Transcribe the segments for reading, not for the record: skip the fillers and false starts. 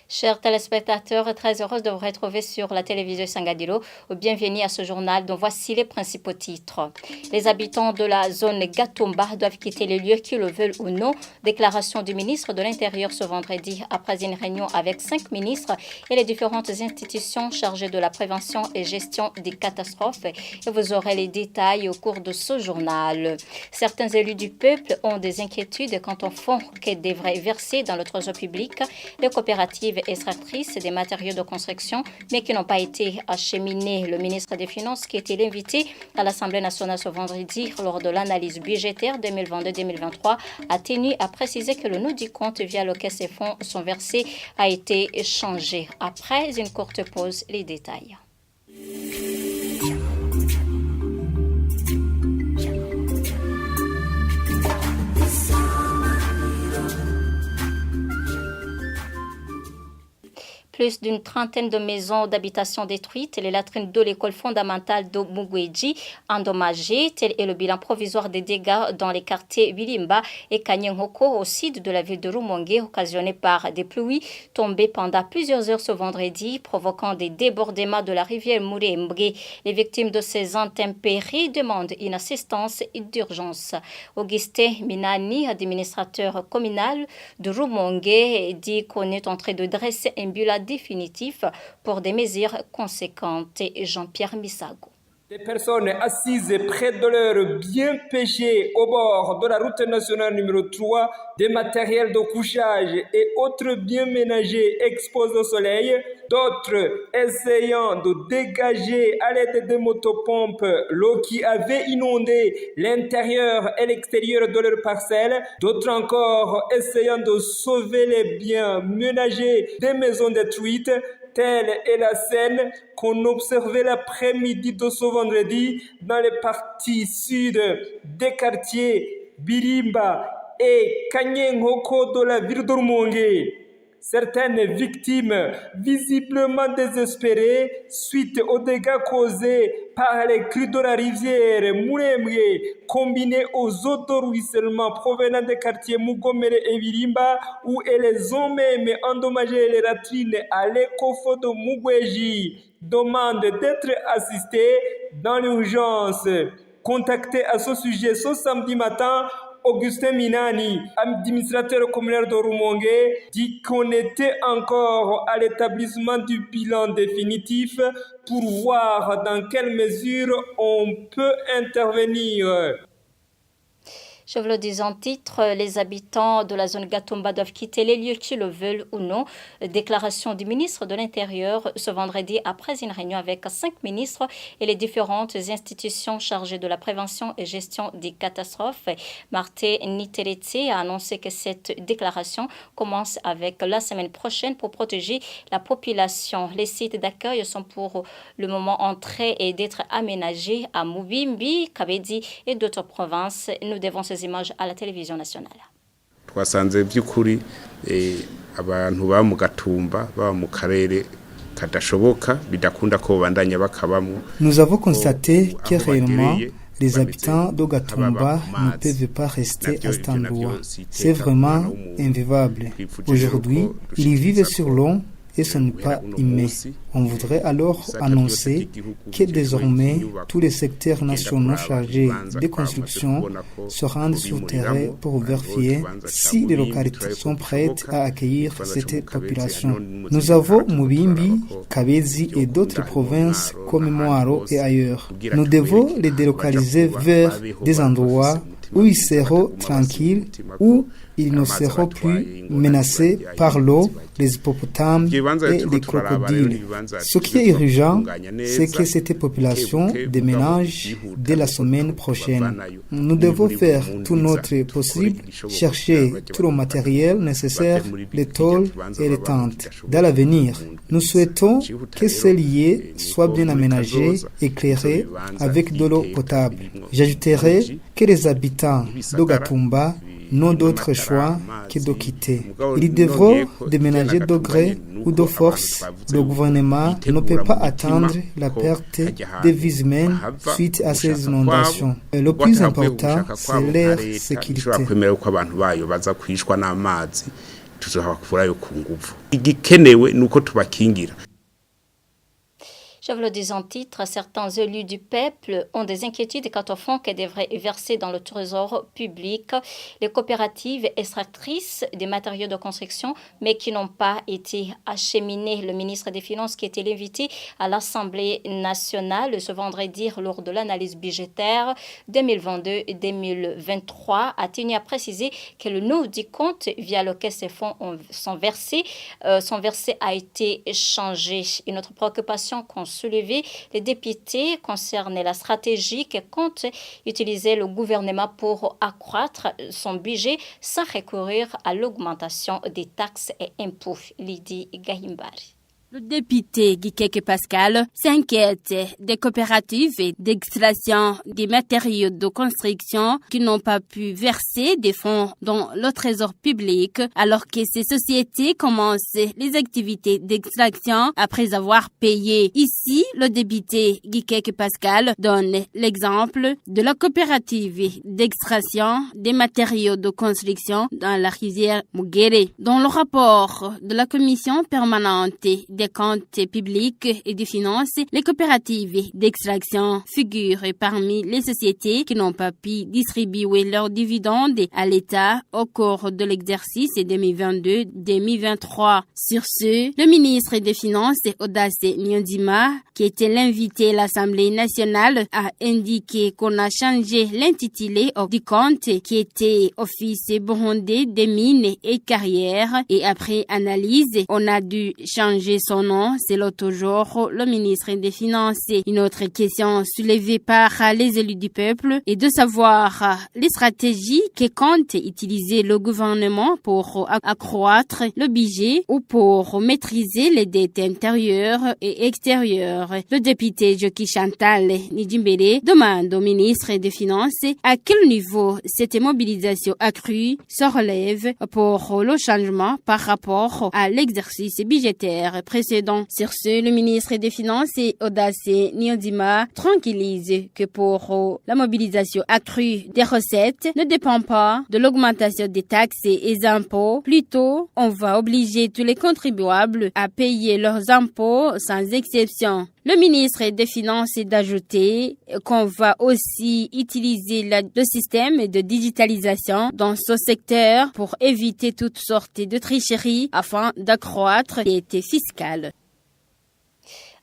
Chers téléspectateurs, très heureuse de vous retrouver sur la télévision Sangadilo. Bienvenue à ce journal dont voici les principaux titres. Les habitants de la zone Gatumba doivent quitter les lieux qu'ils le veulent ou non. Déclaration du ministre de l'Intérieur ce vendredi après une réunion avec 5 ministres et les différentes institutions chargées de la prévention et gestion des catastrophes. Et vous aurez les détails au cours de ce journal. Certains élus du peuple ont des inquiétudes quant au fonds qu'ils devraient verser dans le trésor public. Les coopératives extractrices des matériaux de construction, mais qui n'ont pas été acheminés. Le ministre des Finances, qui était invité à l'Assemblée nationale ce vendredi lors de l'analyse budgétaire 2022-2023, a tenu à préciser que le nom du compte via lequel ces fonds sont versés a été changé. Après une courte pause, les détails. Plus d'une trentaine de maisons d'habitation détruites, les latrines de l'école fondamentale de Mugweji endommagées. Tel est le bilan provisoire des dégâts dans les quartiers Bilimba et Kanyenghoko au sud de la ville de Rumongue, occasionnés par des pluies tombées pendant plusieurs heures ce vendredi, provoquant des débordements de la rivière Murembre. Les victimes de ces intempéries demandent une assistance d'urgence. Augustin Minani, administrateur communal de Rumongue, dit qu'on est en train de dresser un bilan définitif pour des mesures conséquentes. Jean-Pierre Misago. Des personnes assises près de leurs biens pêchés au bord de la route nationale numéro 3, des matériels de couchage et autres biens ménagers exposés au soleil, d'autres essayant de dégager à l'aide des motopompes l'eau qui avait inondé l'intérieur et l'extérieur de leur parcelle, d'autres encore essayant de sauver les biens ménagers des maisons détruites. Telle est la scène qu'on observait l'après-midi de ce vendredi dans les parties sud des quartiers Birimba et Kanyenghoko de la ville de Rumongue. Certaines victimes, visiblement désespérées, suite aux dégâts causés par les crues de la rivière Muremwe, combinés aux eaux de ruissellement provenant des quartiers Mugomere et Birimba, où elles ont même endommagé les latrines à l'écofo de Mugweji, demandent d'être assistées dans l'urgence. Contacté à ce sujet ce samedi matin, Augustin Minani, administrateur communal de Rumongue, dit qu'on était encore à l'établissement du bilan définitif pour voir dans quelle mesure on peut intervenir. Je vous le dis en titre, les habitants de la zone Gatumba doivent quitter les lieux qu'ils le veulent ou non. Déclaration du ministre de l'Intérieur ce vendredi après une réunion avec 5 ministres et les différentes institutions chargées de la prévention et gestion des catastrophes. Martin Niteretse a annoncé que cette déclaration commence avec la semaine prochaine pour protéger la population. Les sites d'accueil sont pour le moment en train d'être aménagés à Mubimbi, Kabedi et d'autres provinces. Nous devons ces images à la télévision nationale. Twasanze by'ukuri abantu ba mu Gatumba ba mu karere kadashoboka bidakunda ko bandanya bakabamo. Nous avons constaté que réellement les habitants de Gatumba ne peuvent pas rester à cet endroit. C'est vraiment invivable. Aujourd'hui, ils vivent sur l'eau et ce n'est pas humain. On voudrait alors annoncer que désormais tous les secteurs nationaux chargés de construction se rendent sur le terrain pour vérifier si les localités sont prêtes à accueillir cette population. Nous avons Mubimbi, Kabezi et d'autres provinces comme Mwaro et ailleurs. Nous devons les délocaliser vers des endroits où ils seront tranquilles, où ils ne seront plus menacés par l'eau, les hippopotames et les crocodiles. Ce qui est urgent, c'est que cette population déménage dès la semaine prochaine. Nous devons faire tout notre possible, chercher tout le matériel nécessaire, les tôles et les tentes. Dans l'avenir, nous souhaitons que ces lieux soient bien aménagés, éclairés, avec de l'eau potable. J'ajouterai que les habitants de Gatumba n'ont d'autre choix que de quitter. Ils devront déménager de gré ou de force. Le gouvernement ne peut pas attendre la perte des vies humaines suite à ces inondations. Et le plus important, c'est leur sécurité. tuzohabakurayo ku nguvu. Igikenewe nuko tubakingira. Je vous le dis en titre, certains élus du peuple ont des inquiétudes quant au fonds qui devraient verser dans le trésor public les coopératives extractrices des matériaux de construction, mais qui n'ont pas été acheminés. Le ministre des Finances, qui était invité à l'Assemblée nationale ce vendredi lors de l'analyse budgétaire 2022-2023, a tenu à préciser que le nom du compte via lequel ces fonds sont versés a été changé. Une autre préoccupation qu'on soulevé, les députés concernent la stratégie que compte utiliser le gouvernement pour accroître son budget sans recourir à l'augmentation des taxes et impôts. Lydie Gahimbari. Le député Guikeke Pascal s'inquiète des coopératives d'extraction des matériaux de construction qui n'ont pas pu verser des fonds dans le trésor public alors que ces sociétés commencent les activités d'extraction après avoir payé. Ici, le député Guikeke Pascal donne l'exemple de la coopérative d'extraction des matériaux de construction dans la rivière Mugere. Dans le rapport de la commission permanente des comptes publics et des finances, les coopératives d'extraction figurent parmi les sociétés qui n'ont pas pu distribuer leurs dividendes à l'État au cours de l'exercice 2022-2023. Sur ce, le ministre des Finances, Odace Nyondima, qui était l'invité à l'Assemblée nationale, a indiqué qu'on a changé l'intitulé du compte qui était Office burundais des mines et carrières, et après analyse, on a dû changer son nom, c'est toujours le ministre des Finances. Une autre question soulevée par les élus du peuple est de savoir les stratégies que compte utiliser le gouvernement pour accroître le budget ou pour maîtriser les dettes intérieures et extérieures. Le député Joki Chantal Nijimbere demande au ministre des Finances à quel niveau cette mobilisation accrue se relève pour le changement par rapport à l'exercice budgétaire précédent. Sur ce, le ministre des Finances, Odace Nyondima, tranquillise que pour la mobilisation accrue des recettes ne dépend pas de l'augmentation des taxes et impôts. Plutôt, on va obliger tous les contribuables à payer leurs impôts sans exception. Le ministre des Finances d'ajouter qu'on va aussi utiliser le système de digitalisation dans ce secteur pour éviter toutes sortes de tricheries afin d'accroître l'équité fiscale.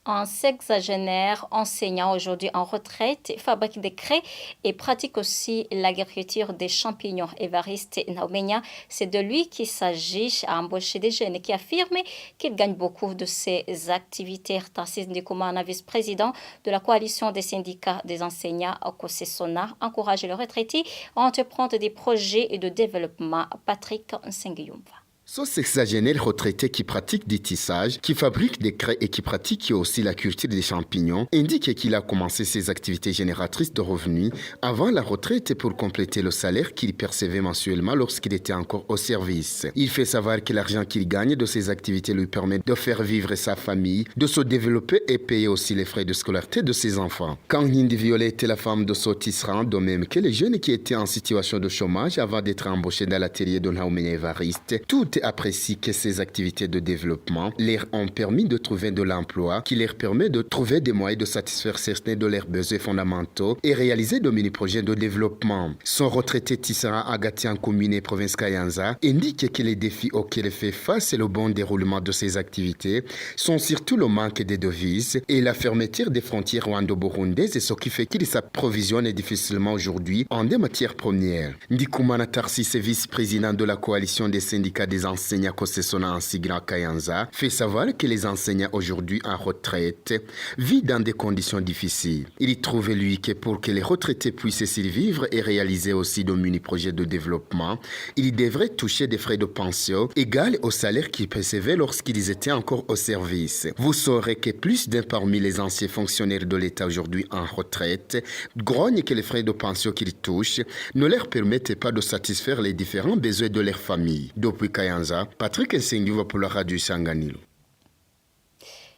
Un sexagénaire enseignant aujourd'hui en retraite fabrique des craies et pratique aussi l'agriculture des champignons. Évariste Naumenia, c'est de lui qu'il s'agit à embaucher des jeunes qui affirment qu'il gagne beaucoup de ces activités. Tarsis Ndikoumana, vice-président de la coalition des syndicats des enseignants au Kosesona, encourage les retraités à entreprendre des projets de développement. Patrick Nsengiyumva. Ce sexagénaire retraité qui pratique du tissage, qui fabrique des craies et qui pratique aussi la culture des champignons, indique qu'il a commencé ses activités génératrices de revenus avant la retraite pour compléter le salaire qu'il percevait mensuellement lorsqu'il était encore au service. Il fait savoir que l'argent qu'il gagne de ses activités lui permet de faire vivre sa famille, de se développer et payer aussi les frais de scolarité de ses enfants. Quand Nindi Violet était la femme de ce tisserand, de même que les jeunes qui étaient en situation de chômage avant d'être embauchés dans l'atelier de Naumenia Évariste, tout apprécient que ces activités de développement leur ont permis de trouver de l'emploi qui leur permet de trouver des moyens de satisfaire certains de leurs besoins fondamentaux et réaliser de mini-projets de développement. Son retraité tissera Agatian commune et province Kayanza indique que les défis auxquels il fait face et le bon déroulement de ces activités sont surtout le manque de devises et la fermeture des frontières rwando-burundaises, ce qui fait qu'il s'approvisionne difficilement aujourd'hui en des matières premières. Ndikoumana Tarsis, vice-président de la coalition des syndicats des enseignants Kosesona en Sigra Kayanza, fait savoir que les enseignants aujourd'hui en retraite vivent dans des conditions difficiles. Il trouve, lui, que pour que les retraités puissent survivre et réaliser aussi de mini-projets de développement, ils devraient toucher des frais de pension égaux au salaire qu'ils percevaient lorsqu'ils étaient encore au service. Vous saurez que plus d'un parmi les anciens fonctionnaires de l'État aujourd'hui en retraite grognent que les frais de pension qu'ils touchent ne leur permettent pas de satisfaire les différents besoins de leur famille. Depuis Kayanza, Patrick Nsengiva pour la radio Sanganilo.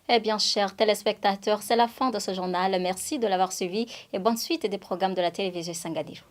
Eh bien, chers téléspectateurs, c'est la fin de ce journal. Merci de l'avoir suivi et bonne suite des programmes de la télévision Sanganilo.